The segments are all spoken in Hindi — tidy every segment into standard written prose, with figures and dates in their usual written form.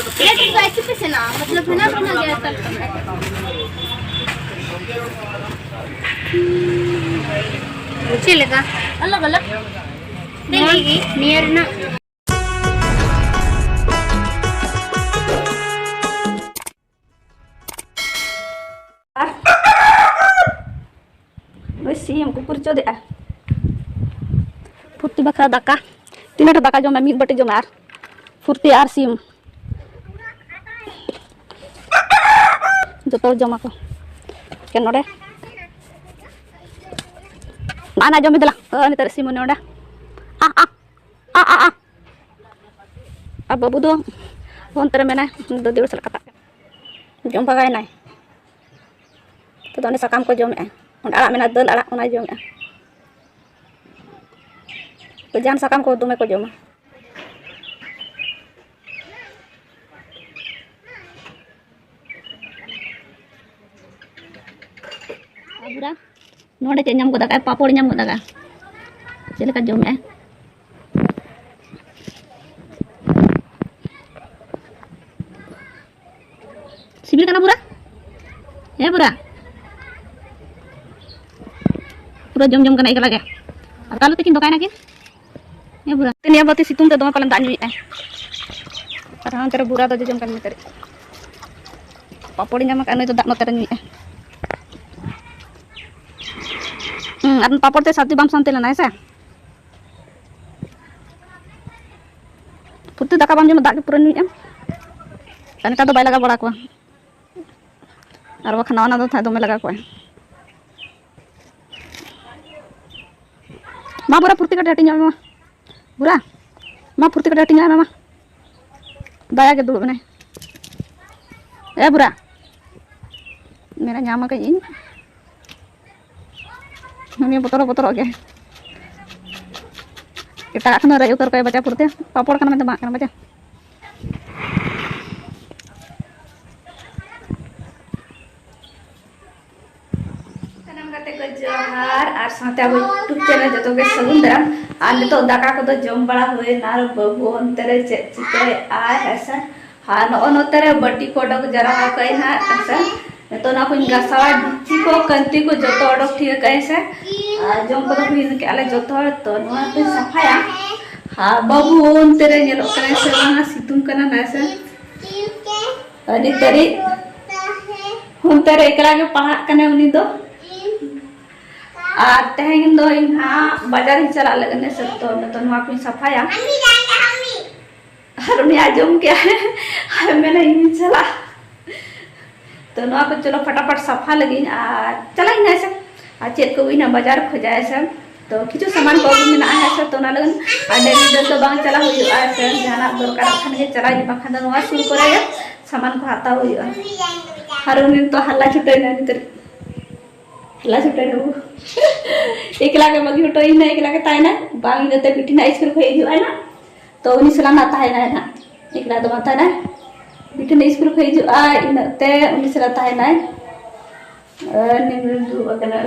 प्लेट तो ऐसे पे ना मतलब है ना बना गया तब चलेगा अलग अलग देगी नियर ना सिम कुकुर चो दे फुर्ती बखरा दाका तीन दाका जमे मिद बटे जमे फुर्ती और सिम जो जमा को के नोडे ना ना जमे दला नितर सिम नोडे आ आ आ आ आ बाबू दो अंतर में ना दो दिवस कता जम भगाय ना तो दोने सकाम को जमे आड़ा में दल आड़ा जमे तो जान सकाम को दमे को जमा बुरा नोडे चे नाम को दगा पापड़ नाम को दगा चलेका जमे सिबिल कना बुरा ए बुरा पूरा जम जम कना एकला के और कालो तकिन दोकाय ना के ए बुरा तनिया बती सितुंग ते दमा पालन दान जुई और हां तेरे बुरा तो जम कन में तेरे पापड़ नाम का तो दान तेरे जुई अपन पापड़ ते साथी बाम सांते लेना ऐसा पुत्ती दाका बाम जम दाग पूरा जुई तने का तो बाय लगा बड़ा को और वो खाना वाना तो था दमे लगा को माँ बुरा फुर्ती कटे हटिंग मामा बुरा माँ फुर्ती कटे हटिंग मामा दाया के दूर बने ए बुरा मेरा न्यामा का इन मम्मी बतरो बतरो के kita akan ada utar kayak baca purte papor kan teman kan baca जोहार और साथे अब यूट्यूब चैनल जो के सगुन दराम और नितो दाका को तो जम बड़ा होए नार बाबू अंतरे चिके आय ऐसा हां न तरे बट्टी को डक जरा कई ना ऐसा नितो ना कुन गसावा डिची को कंती को जतो डक ठीक कैसे जम को तो फिर के आले जतो तो नवा पे सफाया हां बाबू अंतरे नेलो करे से ना सितुम कना ना ऐसा अरे तरी अंतरे एकला के पढ़ा कने उनी दो और तेहन दो इना बाजार ही चला लगने सब तो नवा को सफाया और उन्हें आजम क्या है मैंने इन चला तो नवा को चलो फटाफट सफा लगी चला ही ना ऐसे चेत को भी ना बाजार खोजाए सब तो किचु सामान को भी ना है सब तो ना लगन डेली तो बांग चला हुई ऐसे जाना दरकार खान के चला बाखान नवा शुरू करे सामान को हाता हुई और उन्हें तो हल्ला छुटे ना नितर हल्ला छुटे ना एकला के बगी हटो इन एकला के ताई ना बांग देते पिटी ना स्कूल को हिजु आय ना तो उनी सला ना ताई ना एकला तो माता ना पिटी ना स्कूल को हिजु आय इनते उनी सला ताई ना निम दु बकना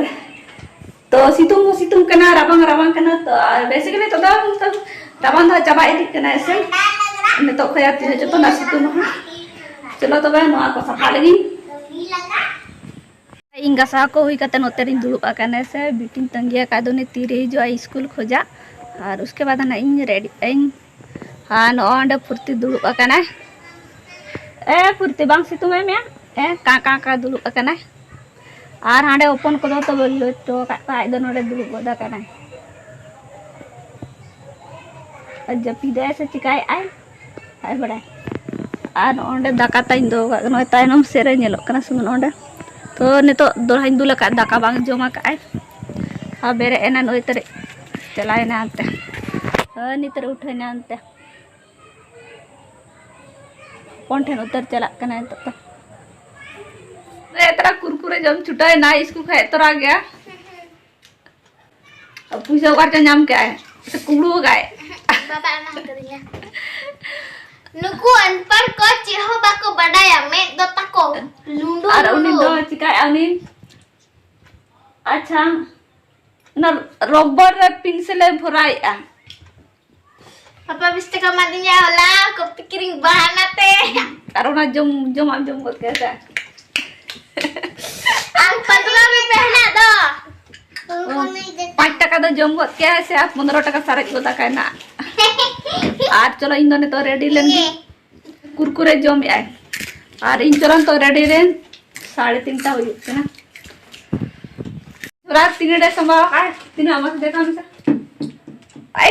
तो सितुम कना राबांग कना तो बेसिकली तो राबांग दा चाबा इदी कना ऐसे ने तो खया तीन जतो ना सितुम चलो तो बे नोआ को सफा लगी इंगा सा को हुई कते नोते रिन दुड़ुब आकने से बिटिन तंगिया का दोने तीरे जो स्कूल खोजा और उसके बाद ना इन रेडी इन हां नोंडे फुर्ती दुड़ुब आकने ए फुर्ती बांग सितुमे में ए का दुड़ुब आकने और हांडे ओपन को तो बोलो तो का दो नोडे दुड़ुब बदा कने जपी दे से चिकाय आय बड़ा और नोंडे दाका ताइन दो नो ताइनम सेरे नेलो कना सुन नोंडे तो नितो दोहाइन दुला का दाका बांग जमा का हाँ बेरे एना नोई तरे चलाए ना अंते नितर उठे ना अंते कौन ठेन उतर चला कना तो इतना कुरकुरे जम छुटाए ना इसको खाए तो आ गया अब पूछो का नाम क्या है तो कुड़ू गाय बाबा नाम करेंगे नुकु अनपढ़ को चेहो बाको बड़ाया मैं दो तको लुंडो और उन्हें दो चिकाय उन्हें अच्छा ना रबर पेंसिल भराई apa bisa kamadinya lah kepikirin bahan nate और जम आप जम करके ऐसा आप 15 में पहना दो उनको नहीं देता 5 टका तो जम करके ऐसे आप 15 टका सारे को तक है ना आज चलो इन दोनों तो रेडी लेंगे कुरकुरे जम आए और इन चलन तो रेडी रे 3:30 टा हुई ना रात 3 डे संभव आए 3 आवाज देखा हमसे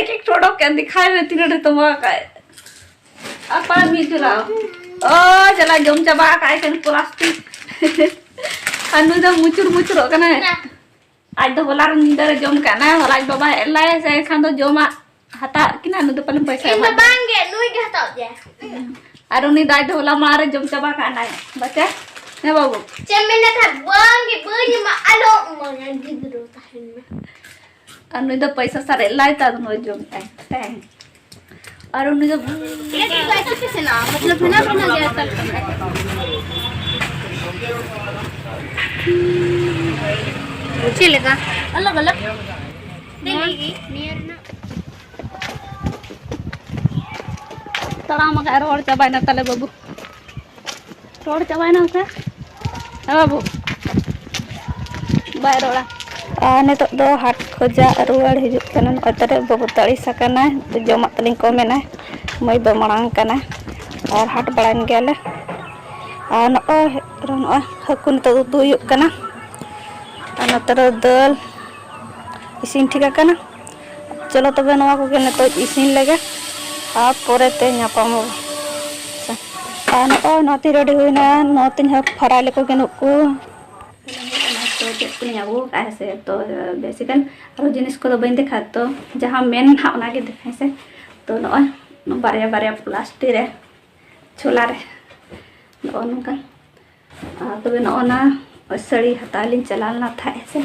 एक छोड़ो क्या दिखाए में 3 डे तुम का apa gitu lah oh jala jom coba kayak kan plastik anu dah mucur kana आज तो बोला नींदर जम kana होलाज बाबा एला से खान तो जमा हता किना नु तो paling पैसा इन बांगे नुई गहता जे और उनी दाई तो होला मारे जम coba kana baca ne babu cemena था बांगे बनी मा आलो मन गिदरो ताहन में anu तो पैसा सारे लाई ता नो जम tang और उन्हें जब ये कैसे कैसे ना मतलब है ना बना गया सब चलेगा अलग अलग देगी नियर ना तड़ा मगा रोड चबाई ना तले बाबू रोड चबाई ना उसे बाबू बाय रोड़ा ने तो हाट खोजा रुआड़ हिजुक कना अतरे बाबू तड़ी सकना तो जमा तलिंग को मेना मई दो मणांग कना और हाट बड़ान गेले और न हकुन तो दुयुक कना और नतर दल इसिन ठीक कना चलो तबे नवा को ने तो इसिन लगे आ पोरे ते ᱧᱟᱯᱟᱢᱚ और नती रेडी हुईना नती फराई लेको के नुकु तो चेक को ऐसे तो बेसिकन और जिनिस को बी देखा तो जहाँ मेन ना के देखा से तो नॉय बारे बारे प्लास्टिक रे छोला रे नौका तब नौना साड़ी हताली चलाना था ऐसे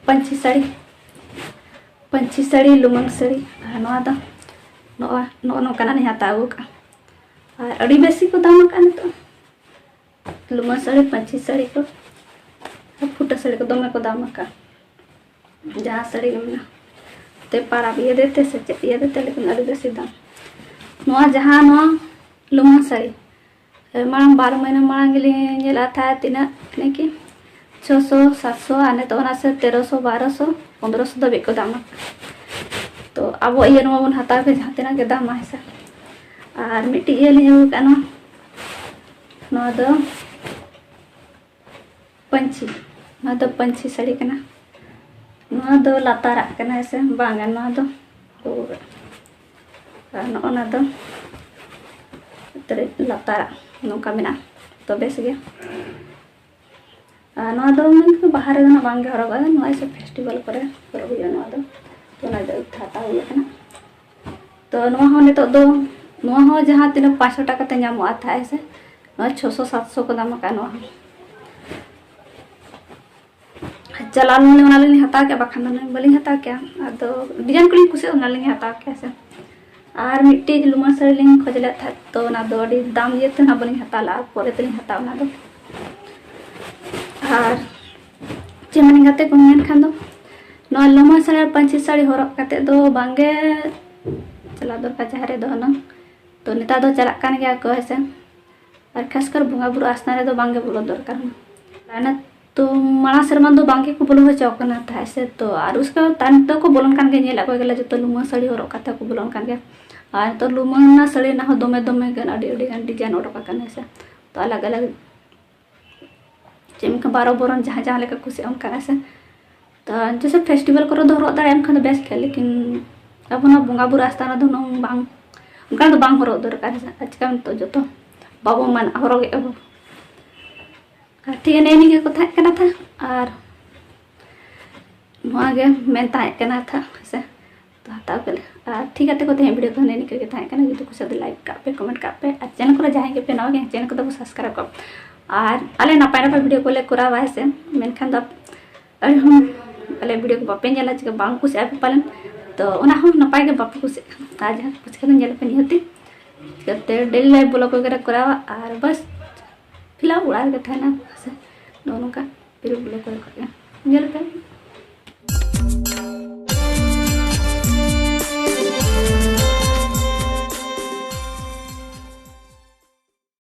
पंची साड़ी लुमंग साड़ी नवा दो नौका नहीं हताऊ का और अड़ी बेसी को दाम का तो लुमा साड़ी पंची साड़ी को फुटा साड़ी को दमे को दाम का जहाँ साड़ी में ते पारा भी ये देते से ये देते लेकिन अड़ी बेसी दाम नवा जहाँ नवा लुमा साड़ी मांग 12 महीना मांग ला था तीना कि 600-700 आने तो से 1300-1200 1500 दबे को दाम तो अब ये नवा बन हता के जहाँ तीना के दाम है और मिट्टी ये लियो का नवा दो पंची साड़ी कना नवा दो लातारा कना ऐसे बांगा नवा दो ना दो लातारा नौका मेना तो बेस गया नवा दो मन बाहर ना बांगे हरगा नवा ऐसे फेस्टिवल करे हरग हुआ नवा दो तो ना दो खाता हुआ कना तो नवा हो नितो दो नवा हो जहाँ तीन 500 टका ते ᱧᱟᱢᱚᱜᱼᱟ था ऐसे 600-700 को दाम का नवा चला लिंग हता के बाखान बलिंग हता क्या तो डिजाइन को कुछ लिंग हता क्या से और मिट्टी लुमा साड़ी लिंग खोजले था तो ना दो अड़ी दाम ये तो ना बलिंग हता ला पोरे तो लिंग हता ना दो और चेमन गाते को मेन खान दो नो लुमा साड़ी पंची साड़ी हरक काते दो बांगे चला दो का जहरे दो ना तो नेता दो चला कान गया को ऐसे और खासकर बुंगा बुरु आसना रे दो बांगे बोलो दरकार ना तो माला शर्मा दो बांगे को बोलो चौकना था ऐसे तो और उसका तान तो को बोलन कान के नेला को गेला जो लुमा साड़ी हरक काते को बोलन कान के और तो लुमा ना साड़ी ना हो दमे गन अडी गन डिजाइन ओडका कान ऐसे तो अलग अलग जेम का 12 बोरन जहाँ लेका खुशी उनका ऐसे तो जैसे फेस्टिवल करो दो हरक दाम खान बेस्ट के लेकिन अब ना बुंगा बुरु आसना दो बांग उनका तो बांग हरक दरकार आजकल तो जो तो बाबू मन हरगे अब ठीक है नहीं को था और गे मेन था से तो हताव के ठीक है को वीडियो को नहीं के जुदी कुछ लाइक का पे कमेंट का पे और चैनल को जहाँ पे नवा गे चैनल को सब्सक्राइब कर और अले नपाय वीडियो को ले करावा से मेनखान दो हम अले वीडियो को बापे नेला चिका बांग कुछ पे पालन तो नपाय के बापे कुछ आज कुछ के नेल पे निहती डेली लाइफ ब्लॉग वगैरह करावा और बस फिलहाल उड़ा के था ना दोनों का फिर ब्लॉग कर